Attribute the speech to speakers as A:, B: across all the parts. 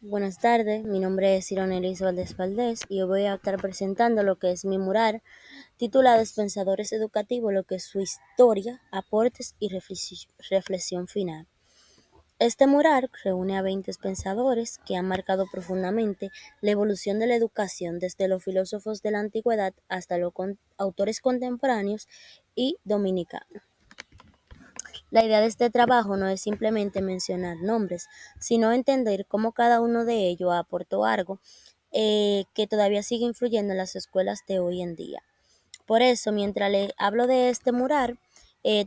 A: Buenas tardes, mi nombre es Ironelis Valdés Valdés y yo voy a estar presentando lo que es mi mural titulado Pensadores Educativos, lo que es su historia, aportes y reflexión final. Este mural reúne a 20 pensadores que han marcado profundamente la evolución de la educación desde los filósofos de la antigüedad hasta los autores contemporáneos y dominicanos. La idea de este trabajo no es simplemente mencionar nombres, sino entender cómo cada uno de ellos aportó algo que todavía sigue influyendo en las escuelas de hoy en día. Por eso, mientras le hablo de este mural,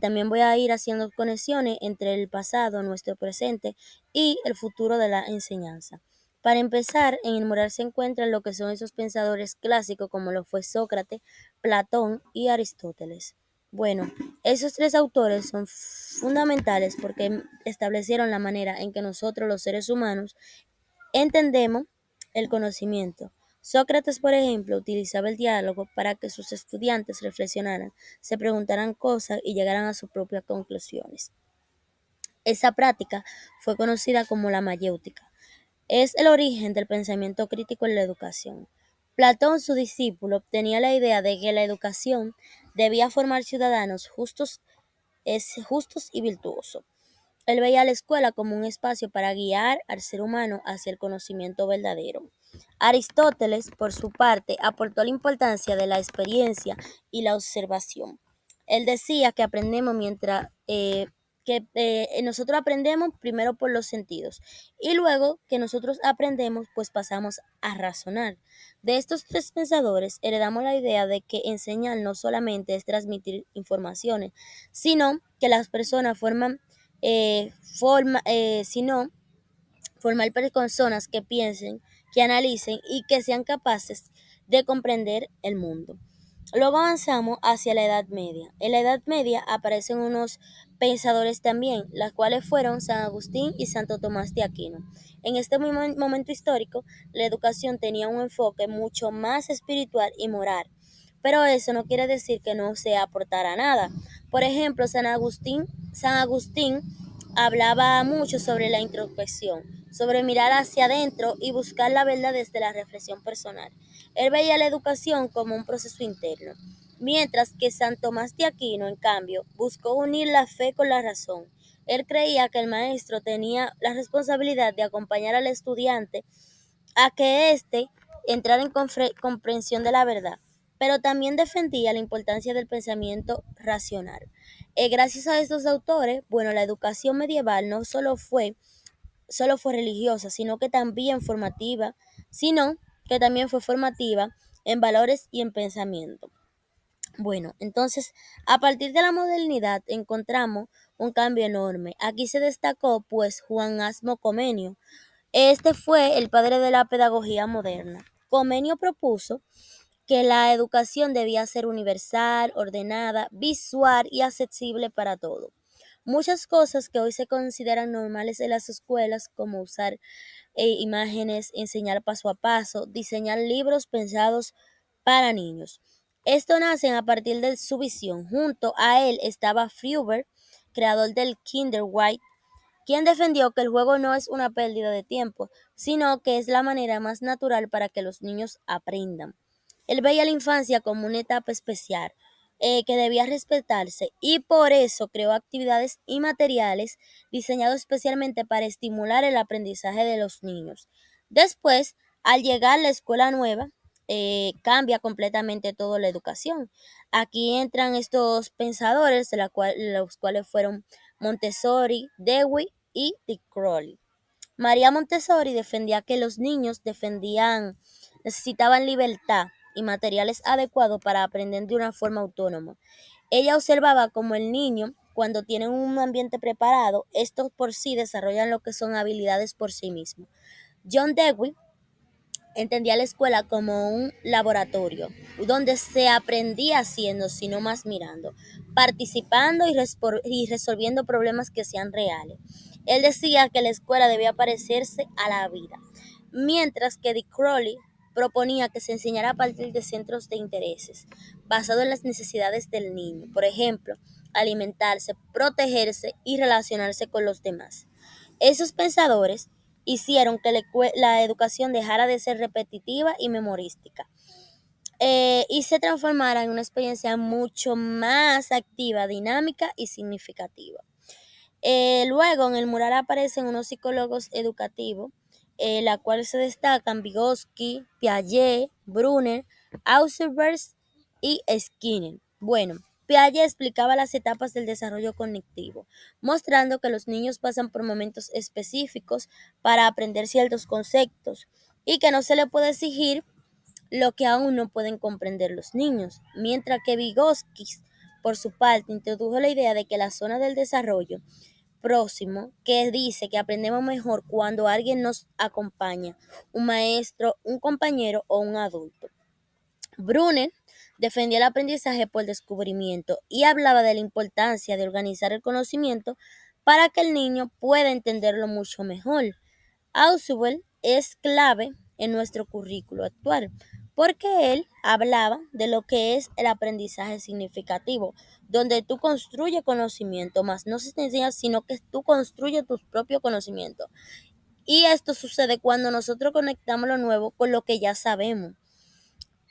A: también voy a ir haciendo conexiones entre el pasado, nuestro presente y el futuro de la enseñanza. Para empezar, en el mural se encuentran lo que son esos pensadores clásicos como lo fue Sócrates, Platón y Aristóteles. Bueno, esos tres autores son fundamentales porque establecieron la manera en que nosotros los seres humanos entendemos el conocimiento. Sócrates, por ejemplo, utilizaba el diálogo para que sus estudiantes reflexionaran, se preguntaran cosas y llegaran a sus propias conclusiones. Esa práctica fue conocida como la mayéutica. Es el origen del pensamiento crítico en la educación. Platón, su discípulo, tenía la idea de que la educación debía formar ciudadanos justos y virtuosos. Él veía la escuela como un espacio para guiar al ser humano hacia el conocimiento verdadero. Aristóteles, por su parte, aportó la importancia de la experiencia y la observación. Él decía que aprendemos nosotros aprendemos primero por los sentidos y luego que nosotros aprendemos, pues pasamos a razonar. De estos tres pensadores heredamos la idea de que enseñar no solamente es transmitir informaciones, sino que las personas sino formar personas que piensen, que analicen y que sean capaces de comprender el mundo. Luego avanzamos hacia la Edad Media. En la Edad Media aparecen unos pensadores también, las cuales fueron San Agustín y Santo Tomás de Aquino. En este momento histórico, la educación tenía un enfoque mucho más espiritual y moral, pero eso no quiere decir que no se aportara nada. Por ejemplo, San Agustín hablaba mucho sobre la introspección, sobre mirar hacia adentro y buscar la verdad desde la reflexión personal. Él veía la educación como un proceso interno, mientras que San Tomás de Aquino, en cambio, buscó unir la fe con la razón. Él creía que el maestro tenía la responsabilidad de acompañar al estudiante a que éste entrara en comprensión de la verdad, pero también defendía la importancia del pensamiento racional. Gracias a estos autores, bueno, la educación medieval no solo fue religiosa, sino que también fue formativa en valores y en pensamiento. Bueno, entonces, a partir de la modernidad encontramos un cambio enorme. Aquí se destacó, pues, Juan Asmo Comenio. Este fue el padre de la pedagogía moderna. Comenio propuso que la educación debía ser universal, ordenada, visual y accesible para todos. Muchas cosas que hoy se consideran normales en las escuelas, como usar imágenes, enseñar paso a paso, diseñar libros pensados para niños. Esto nace a partir de su visión. Junto a él estaba Feuerbach, creador del Kindergarten, quien defendió que el juego no es una pérdida de tiempo, sino que es la manera más natural para que los niños aprendan. Él veía la infancia como una etapa especial que debía respetarse y por eso creó actividades y materiales diseñados especialmente para estimular el aprendizaje de los niños. Después, al llegar la escuela nueva, cambia completamente toda la educación. Aquí entran estos pensadores, los cuales fueron Montessori, Dewey y Dick Crowley. María Montessori defendía que los niños necesitaban libertad y materiales adecuados para aprender de una forma autónoma. Ella observaba como el niño, cuando tiene un ambiente preparado, estos por sí desarrollan lo que son habilidades por sí mismos. John Dewey entendía la escuela como un laboratorio, donde se aprendía haciendo, sino más mirando, participando y resolviendo problemas que sean reales. Él decía que la escuela debía parecerse a la vida, mientras que Dick Crowley proponía que se enseñara a partir de centros de intereses, basado en las necesidades del niño, por ejemplo, alimentarse, protegerse y relacionarse con los demás. Esos pensadores hicieron que la educación dejara de ser repetitiva y memorística, y se transformara en una experiencia mucho más activa, dinámica y significativa. Luego en el mural aparecen unos psicólogos educativos, la cual se destacan Vygotsky, Piaget, Brunner, Ausubers y Skinner. Bueno, Piaget explicaba las etapas del desarrollo cognitivo, mostrando que los niños pasan por momentos específicos para aprender ciertos conceptos y que no se le puede exigir lo que aún no pueden comprender los niños, mientras que Vygotsky, por su parte, introdujo la idea de que la zona del desarrollo próximo, que dice que aprendemos mejor cuando alguien nos acompaña, un maestro, un compañero o un adulto. Brunner defendía el aprendizaje por descubrimiento y hablaba de la importancia de organizar el conocimiento para que el niño pueda entenderlo mucho mejor. Ausubel es clave en nuestro currículo actual, porque él hablaba de lo que es el aprendizaje significativo, donde tú construyes conocimiento, más no se te enseña, sino que tú construyes tus propios conocimientos. Y esto sucede cuando nosotros conectamos lo nuevo con lo que ya sabemos.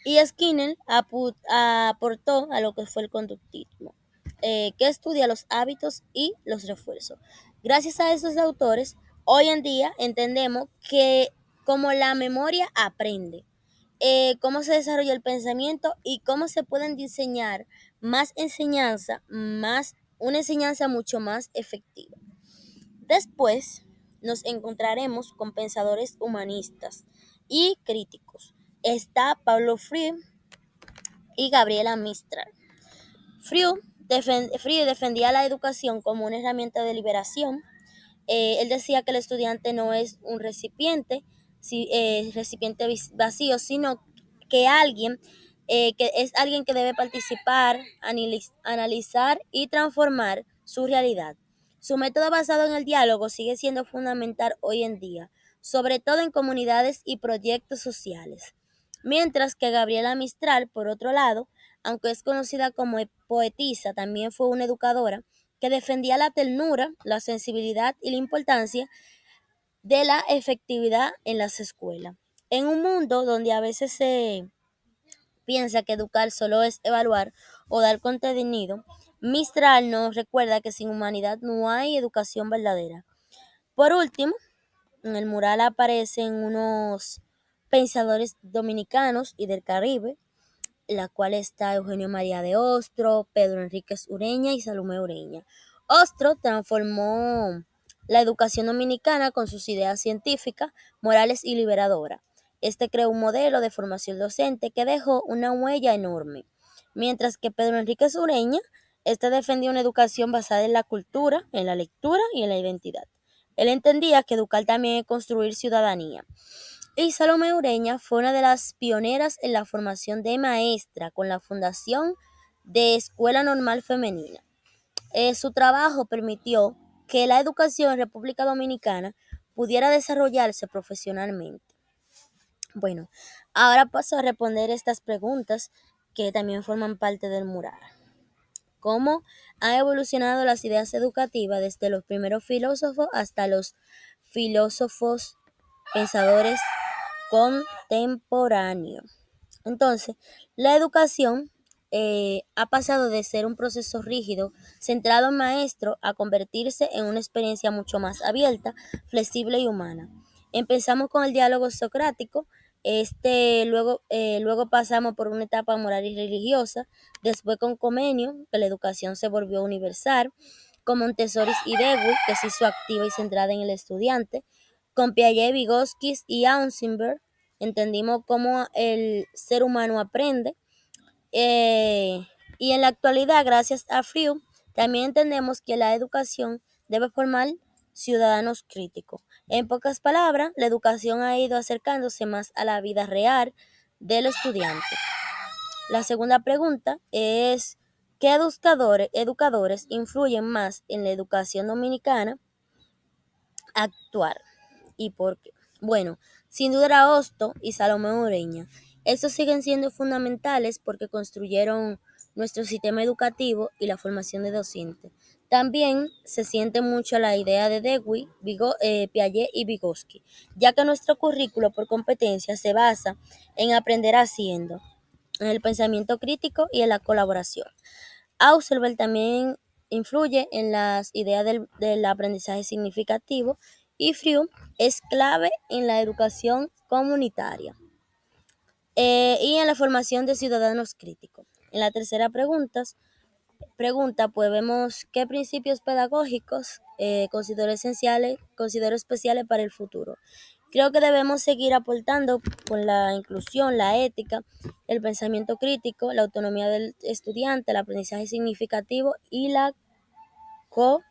A: Y Skinner aportó a lo que fue el conductismo, que estudia los hábitos y los refuerzos. Gracias a esos autores, hoy en día entendemos que como la memoria aprende, cómo se desarrolla el pensamiento y cómo se pueden diseñar más enseñanza, una enseñanza mucho más efectiva. Después nos encontraremos con pensadores humanistas y críticos. Está Paulo Freire y Gabriela Mistral. Freire defendía la educación como una herramienta de liberación. Él decía que el estudiante no es un recipiente, recipiente vacío, sino que es alguien que debe participar, analizar y transformar su realidad. Su método basado en el diálogo sigue siendo fundamental hoy en día, sobre todo en comunidades y proyectos sociales. Mientras que Gabriela Mistral, por otro lado, aunque es conocida como poetisa, también fue una educadora que defendía la ternura, la sensibilidad y la importancia de la efectividad en las escuelas. En un mundo donde a veces se piensa que educar solo es evaluar o dar contenido, Mistral nos recuerda que sin humanidad no hay educación verdadera. Por último, en el mural aparecen unos pensadores dominicanos y del Caribe, la cual está Eugenio María de Ostro, Pedro Enríquez Ureña y Salomé Ureña. Ostro transformó la educación dominicana con sus ideas científicas, morales y liberadoras. Este creó un modelo de formación docente que dejó una huella enorme, mientras que Pedro Enríquez Ureña, este defendió una educación basada en la cultura, en la lectura y en la identidad. Él entendía que educar también es construir ciudadanía. Y Salomé Ureña fue una de las pioneras en la formación de maestra con la fundación de Escuela Normal Femenina. Su trabajo permitió que la educación en República Dominicana pudiera desarrollarse profesionalmente. Bueno, ahora paso a responder estas preguntas que también forman parte del mural. ¿Cómo han evolucionado las ideas educativas desde los primeros filósofos hasta los filósofos pensadores contemporáneo? Entonces, la educación ha pasado de ser un proceso rígido, centrado en maestro, a convertirse en una experiencia mucho más abierta, flexible y humana. Empezamos con el diálogo socrático, luego pasamos por una etapa moral y religiosa, después con Comenio, que la educación se volvió universal, con Montessori y Dewey, que se hizo activa y centrada en el estudiante, con Piaget, Vygotsky y Ausenberg, entendimos cómo el ser humano aprende, eh, y en la actualidad, gracias a Freud, también entendemos que la educación debe formar ciudadanos críticos. En pocas palabras, la educación ha ido acercándose más a la vida real del estudiante. La segunda pregunta es, ¿qué educadores influyen más en la educación dominicana actual? ¿Y por qué? Bueno, sin duda era Hosto y Salomé Ureña. Estos siguen siendo fundamentales porque construyeron nuestro sistema educativo y la formación de docentes. También se siente mucho la idea de Dewey, Piaget y Vygotsky, ya que nuestro currículo por competencia se basa en aprender haciendo, en el pensamiento crítico y en la colaboración. Ausubel también influye en las ideas del aprendizaje significativo y Freud es clave en la educación comunitaria y en la formación de ciudadanos críticos. En la tercera pregunta, pues vemos qué principios pedagógicos considero especiales para el futuro. Creo que debemos seguir aportando con la inclusión, la ética, el pensamiento crítico, la autonomía del estudiante, el aprendizaje significativo co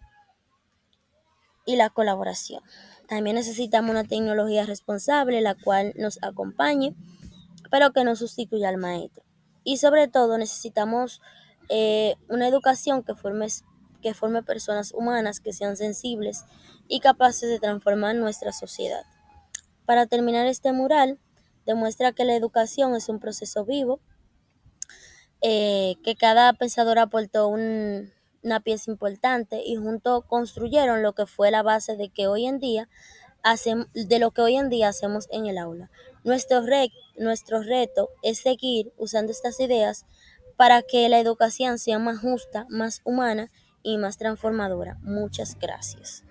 A: y la colaboración. También necesitamos una tecnología responsable, la cual nos acompañe, pero que no sustituya al maestro. Y sobre todo necesitamos una educación que forme personas humanas que sean sensibles y capaces de transformar nuestra sociedad. Para terminar este mural, demuestra que la educación es un proceso vivo, que cada pensador aportó una pieza importante y juntos construyeron lo que fue la base de lo que hoy en día hacemos en el aula. Nuestro reto es seguir usando estas ideas para que la educación sea más justa, más humana y más transformadora. Muchas gracias.